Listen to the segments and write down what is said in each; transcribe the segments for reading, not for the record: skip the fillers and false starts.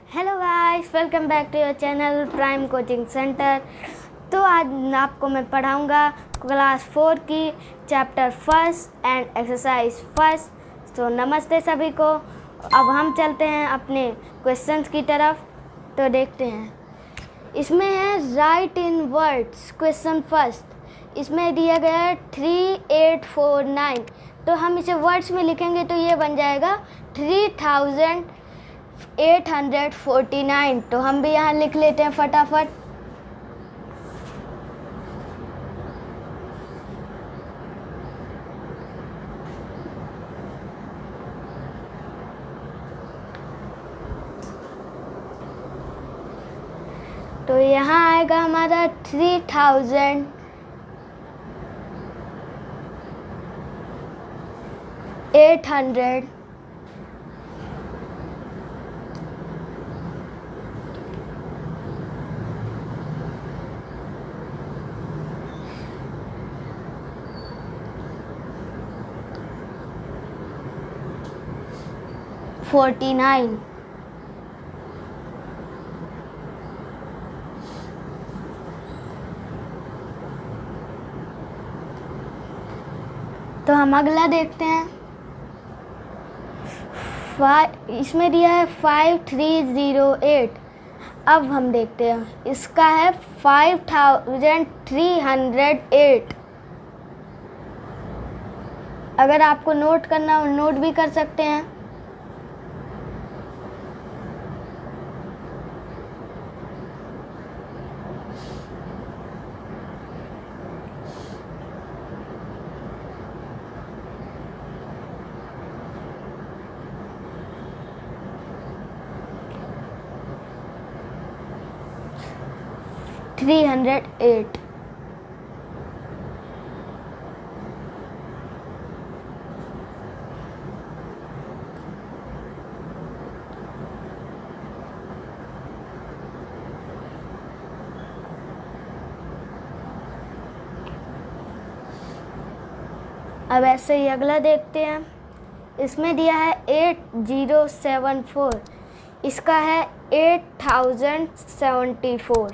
Hello guys, welcome back to your channel Prime Coaching Centre. तो आज आपको मैं पढ़ाऊंगा क्लास 4 की chapter first and exercise first. तो नमस्ते सभी को। अब हम चलते हैं अपने क्वेश्चंस की तरफ। तो देखते हैं, इसमें है राइट इन वर्ड्स क्वेश्चन फर्स्ट। इसमें दिया गया है 3849। तो हम इसे वर्ड्स में लिखेंगे तो ये बन जाएगा 3849। तो हम भी यहाँ लिख लेते हैं फटाफट। तो यहाँ आएगा हमारा 3800 49। तो हम अगला देखते हैं। इसमें दिया है 5308। अब हम देखते हैं, इसका है 5308। अगर आपको नोट करना हो नोट भी कर सकते हैं। थ्री 308। अब ऐसे ही अगला देखते हैं। इसमें दिया है 8074। इसका है 8074।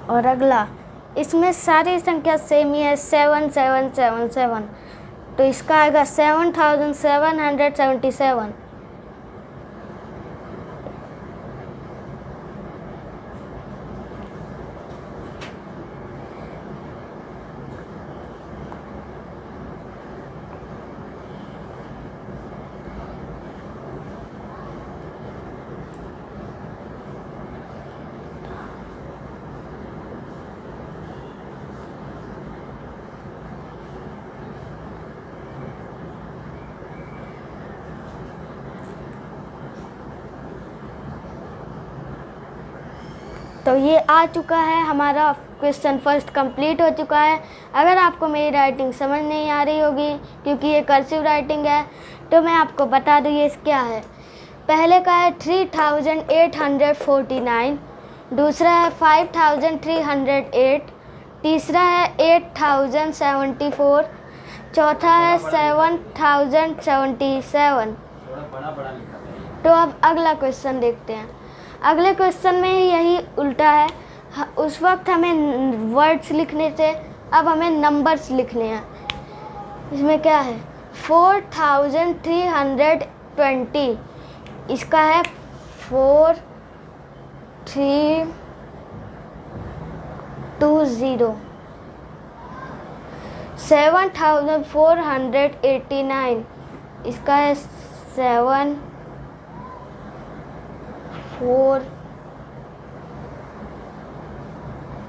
और अगला, इसमें सारी संख्या सेम ही है 7777। तो इसका आएगा 7777। तो ये आ चुका है, हमारा क्वेश्चन फर्स्ट कंप्लीट हो चुका है। अगर आपको मेरी राइटिंग समझ नहीं आ रही होगी क्योंकि ये कर्सिव राइटिंग है, तो मैं आपको बता दूँ ये क्या है। पहले का है 3849, दूसरा है 5308, तीसरा है 8074, चौथा है 7077। तो अब अगला क्वेश्चन देखते हैं। अगले क्वेश्चन में यही उल्टा है। उस वक्त हमें वर्ड्स लिखने थे, अब हमें नंबर्स लिखने हैं। इसमें क्या है 4320। इसका है 4320। 7489। इसका है 7 4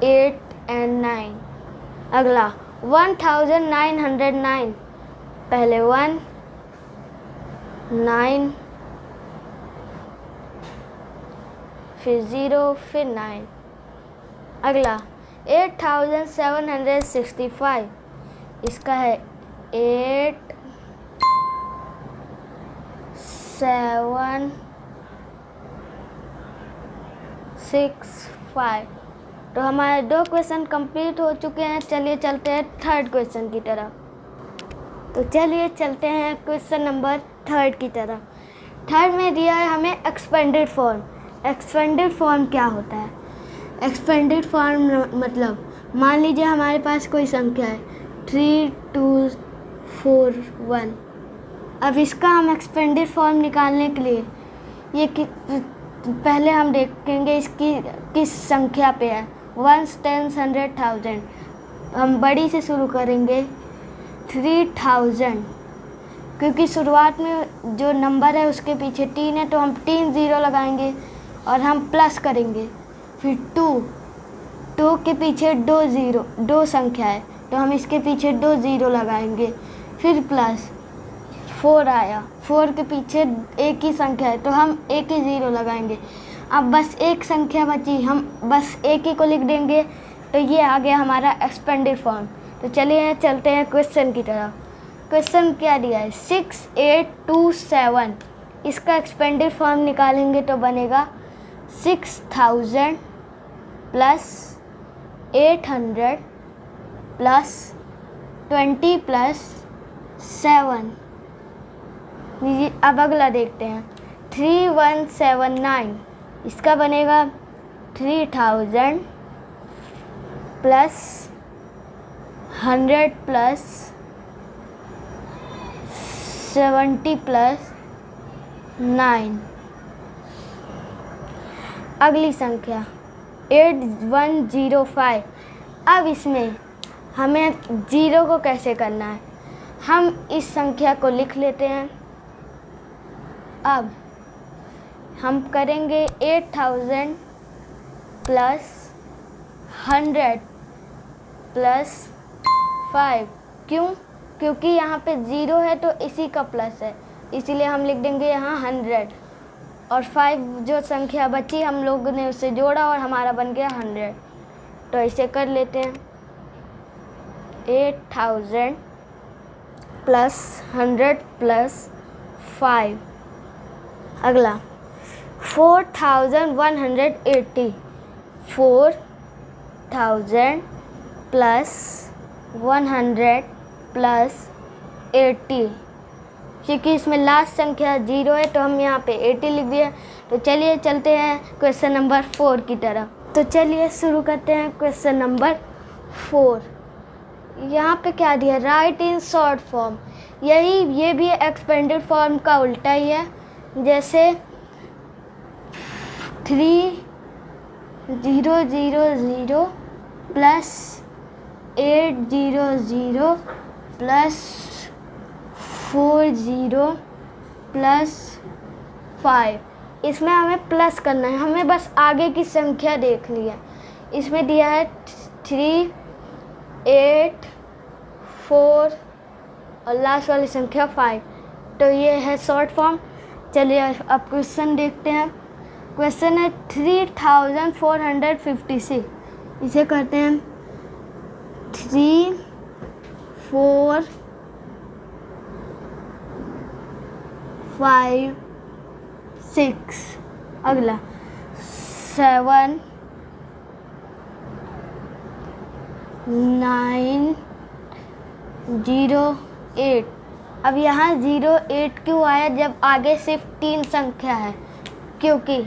8 and 9। अगला 1909। पहले 1 9 फिर 0, फिर 9। अगला 8765, इसका है 8 7 6 5। तो हमारे 2 क्वेश्चन कंप्लीट हो चुके हैं। चलिए चलते हैं थर्ड क्वेश्चन की तरफ। तो चलिए चलते हैं क्वेश्चन नंबर थर्ड की तरफ। थर्ड में दिया है हमें एक्सपेंडेड फॉर्म। एक्सपेंडेड फॉर्म क्या होता है? एक्सपेंडेड फॉर्म मतलब मान लीजिए हमारे पास कोई संख्या है 3241। अब इसका हम एक्सपेंडेड फॉर्म निकालने के लिए पहले हम देखेंगे इसकी किस संख्या पे है। 1s, 10s, 100, 1000। हम बड़ी से शुरू करेंगे 3000, क्योंकि शुरुआत में जो नंबर है उसके पीछे 3 है तो हम 3 0 लगाएंगे और हम प्लस करेंगे। फिर 2 के पीछे 2 संख्या है तो हम इसके पीछे 2 0 लगाएंगे। फिर प्लस 4 आया, 4 के पीछे एक ही संख्या है तो हम एक ही 0 लगाएंगे। अब बस एक संख्या बची, हम बस एक ही को लिख देंगे। तो ये आ गया हमारा एक्सपेंडेड फॉर्म। तो चलिए चलते हैं क्वेश्चन की तरफ। क्वेश्चन क्या दिया है? 6827। इसका एक्सपेंडेड फॉर्म निकालेंगे तो बनेगा 6000 प्लस 800 प्लस 20 प्लस 7। अब अगला देखते हैं 3179। इसका बनेगा 3000 प्लस 100 प्लस 70 प्लस 9। अगली संख्या 8105। अब इसमें हमें 0 को कैसे करना है? हम इस संख्या को लिख लेते हैं। अब हम करेंगे 8000 प्लस 100 प्लस 5। क्यों? क्योंकि यहाँ पे 0 है तो इसी का प्लस है, इसीलिए हम लिख देंगे यहाँ 100। और 5 जो संख्या बची हम लोगों ने उससे जोड़ा और हमारा बन गया 100। तो इसे कर लेते हैं 8000 प्लस 100 प्लस 5। अगला 4180। 4000 प्लस 100 प्लस 80। क्योंकि इसमें लास्ट संख्या 0 है तो हम यहाँ पे 80 लिख दिए। तो चलिए चलते हैं क्वेश्चन नंबर 4 की तरफ। तो चलिए शुरू करते हैं क्वेश्चन नंबर 4। यहाँ पे क्या दिया? Right in short form. ये भी एक्सपेंडेड फॉर्म का उल्टा ही है। जैसे 3000 प्लस 800 प्लस 40 प्लस 5। इसमें हमें प्लस करना है, हमें बस आगे की संख्या देखनी है। इसमें दिया है 3, 8, 4 और लास्ट वाली संख्या 5। तो ये है शॉर्ट फॉर्म। चलिए अब क्वेश्चन देखते हैं। क्वेश्चन है 3456। इसे करते हैं 3 4 5 6। अगला 7 9 0 8। अब यहाँ 0 8 क्यों आया जब आगे सिर्फ 3 संख्या है? क्योंकि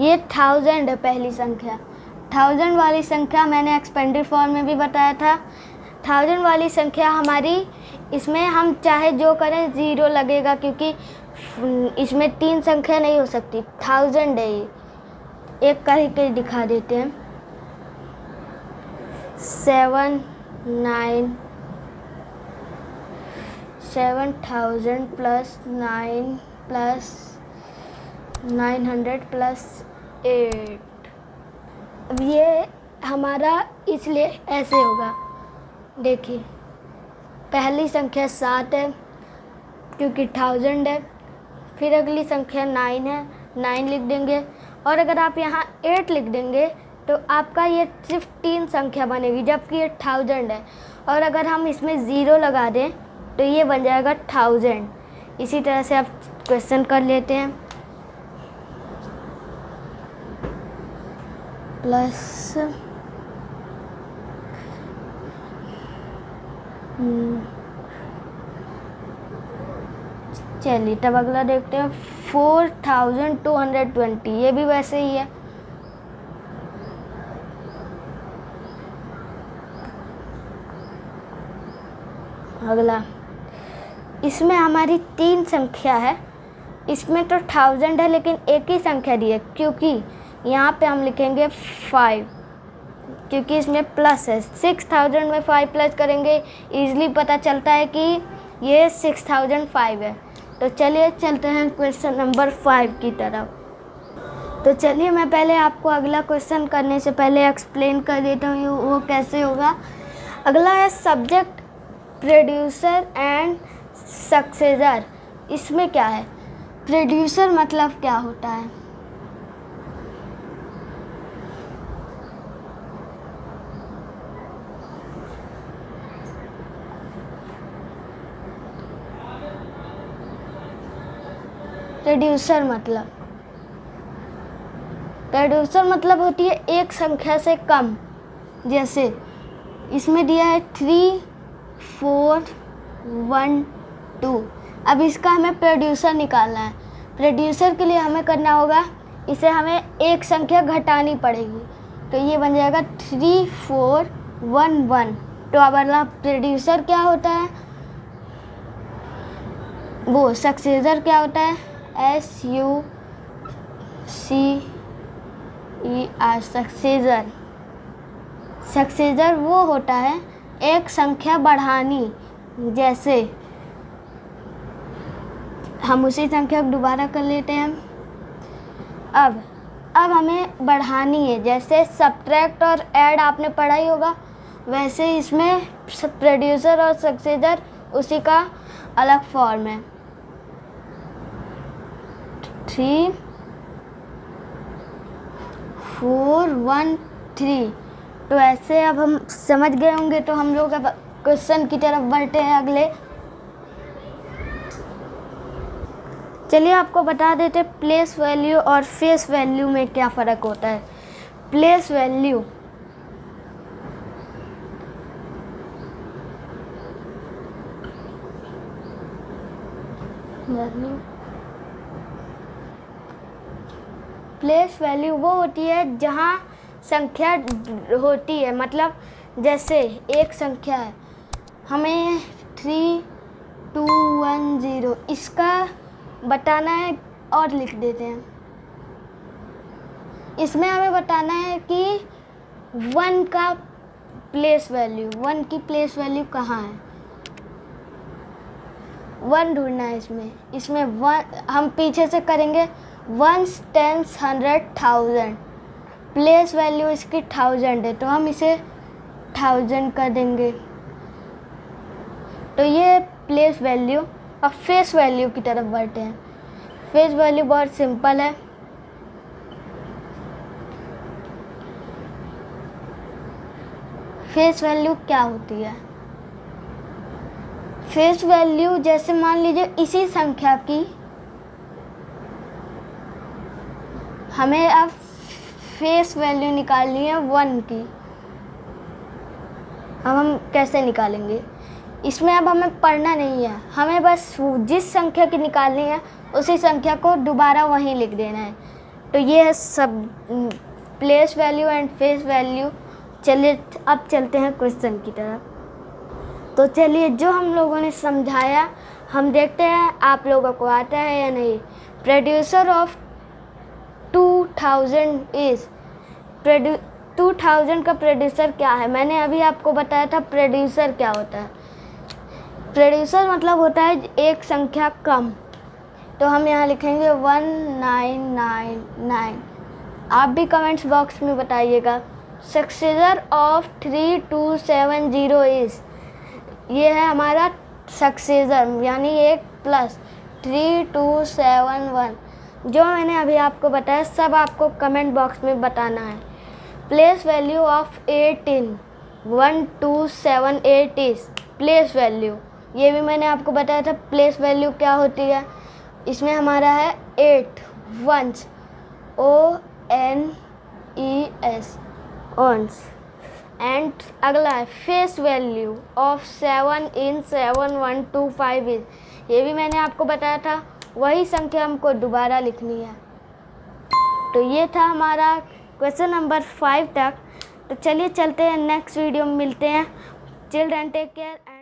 ये 1000 है पहली संख्या। 1000 वाली संख्या मैंने एक्सपेंडेड फॉर्म में भी बताया था। 1000 वाली संख्या हमारी, इसमें हम चाहे जो करें 0 लगेगा, क्योंकि इसमें 3 संख्या नहीं हो सकती। 1000 है ये। एक करके दिखा देते हैं। 7 9 7000 प्लस 9 प्लस 900 प्लस 8। अब ये हमारा इसलिए ऐसे होगा। देखिए पहली संख्या 7 है क्योंकि 1000 है, फिर अगली संख्या 9 है 9 लिख देंगे, और अगर आप यहाँ 8 लिख देंगे तो आपका ये सिर्फ 3 संख्या बनेगी, जबकि ये 1000 है। और अगर हम इसमें 0 लगा दें तो ये बन जाएगा 1000। इसी तरह से आप क्वेश्चन कर लेते हैं। प्लस चलिए तब अगला देखते हैं 4220, ये भी वैसे ही है। अगला, इसमें हमारी 3 संख्या है, इसमें तो 1000 है लेकिन एक ही संख्या दी है, क्योंकि यहाँ पे हम लिखेंगे 5, क्योंकि इसमें प्लस है। 6000 में 5 प्लस करेंगे, इजीली पता चलता है कि ये 6005 है। तो चलिए चलते हैं क्वेश्चन नंबर 5 की तरफ। तो चलिए मैं पहले आपको अगला क्वेश्चन करने से पहले एक्सप्लेन कर देता हूँ वो कैसे होगा। अगला है सब्जेक्ट, प्रोड्यूसर एंड सक्सेसर। इसमें क्या है, प्रोड्यूसर मतलब क्या होता है? प्रोड्यूसर मतलब होती है एक संख्या से कम। जैसे इसमें दिया है 3 4 1 2। अब इसका हमें प्रोड्यूसर निकालना है। प्रोड्यूसर के लिए हमें करना होगा, इसे हमें एक संख्या घटानी पड़ेगी, तो ये बन जाएगा 3 4 1 1। तो अब अगला प्रोड्यूसर क्या होता है, वो सक्सेसर क्या होता है, SUCCER, सक्सेसर। सक्सेसर वो होता है एक संख्या बढ़ानी। जैसे हम उसी संख्या को दोबारा कर लेते हैं। अब हमें बढ़ानी है, जैसे सब्ट्रैक्ट और ऐड आपने पढ़ा ही होगा, वैसे इसमें प्रोड्यूसर और सक्सेसर उसी का अलग फॉर्म है। 3 4 1 3। तो ऐसे अब हम समझ गए होंगे, तो हम लोग अब क्वेश्चन की तरफ बढ़ते हैं अगले। चलिए आपको बता देते प्लेस वैल्यू और फेस वैल्यू में क्या फ़र्क होता है। प्लेस वैल्यू वो होती है जहाँ संख्या होती है, मतलब जैसे एक संख्या है, हमें 3 2 1 0 इसका बताना है और लिख देते हैं। इसमें हमें बताना है कि 1 का प्लेस वैल्यू, 1 की प्लेस वैल्यू कहाँ है, 1 ढूंढना है। इसमें 1 हम पीछे से करेंगे, 1 10 100 1000। प्लेस वैल्यू इसकी 1000 है, तो हम इसे 1000 कर देंगे। तो ये प्लेस वैल्यू। अब फेस वैल्यू की तरफ बढ़ते हैं। फेस वैल्यू बहुत सिंपल है। फेस वैल्यू क्या होती है? फेस वैल्यू जैसे मान लीजिए इसी संख्या की हमें अब फेस वैल्यू निकालनी है 1 की। अब हम कैसे निकालेंगे? इसमें अब हमें पढ़ना नहीं है, हमें बस जिस संख्या की निकालनी है उसी संख्या को दोबारा वहीं लिख देना है। तो ये है सब place value and face value. चलिए अब चलते हैं क्वेश्चन की तरफ। तो चलिए जो हम लोगों ने समझाया हम देखते हैं आप लोगों को आता है या नहीं। प्रोड्यूसर ऑफ 2000 इज 2000 का प्रोड्यूसर क्या है? मैंने अभी आपको बताया था प्रोड्यूसर क्या होता है। प्रोड्यूसर मतलब होता है एक संख्या कम। तो हम यहाँ लिखेंगे 1999। आप भी कमेंट्स बॉक्स में बताइएगा। सक्सेसर ऑफ 3270 इज, ये है हमारा सक्सेसर, यानी एक प्लस 3271। जो मैंने अभी आपको बताया सब आपको कमेंट बॉक्स में बताना है। Place value of 8 in 1 2 7 8 is place value, ये भी मैंने आपको बताया था प्लेस वैल्यू क्या होती है। इसमें हमारा है 8 वंस, ONES ऑन्स। एंड अगला है face value of 7 in 7 1 2 5 is, ये भी मैंने आपको बताया था, वही संख्या हमको दोबारा लिखनी है। तो ये था हमारा क्वेश्चन नंबर 5 तक। तो चलिए चलते हैं, नेक्स्ट वीडियो में मिलते हैं। Children take care.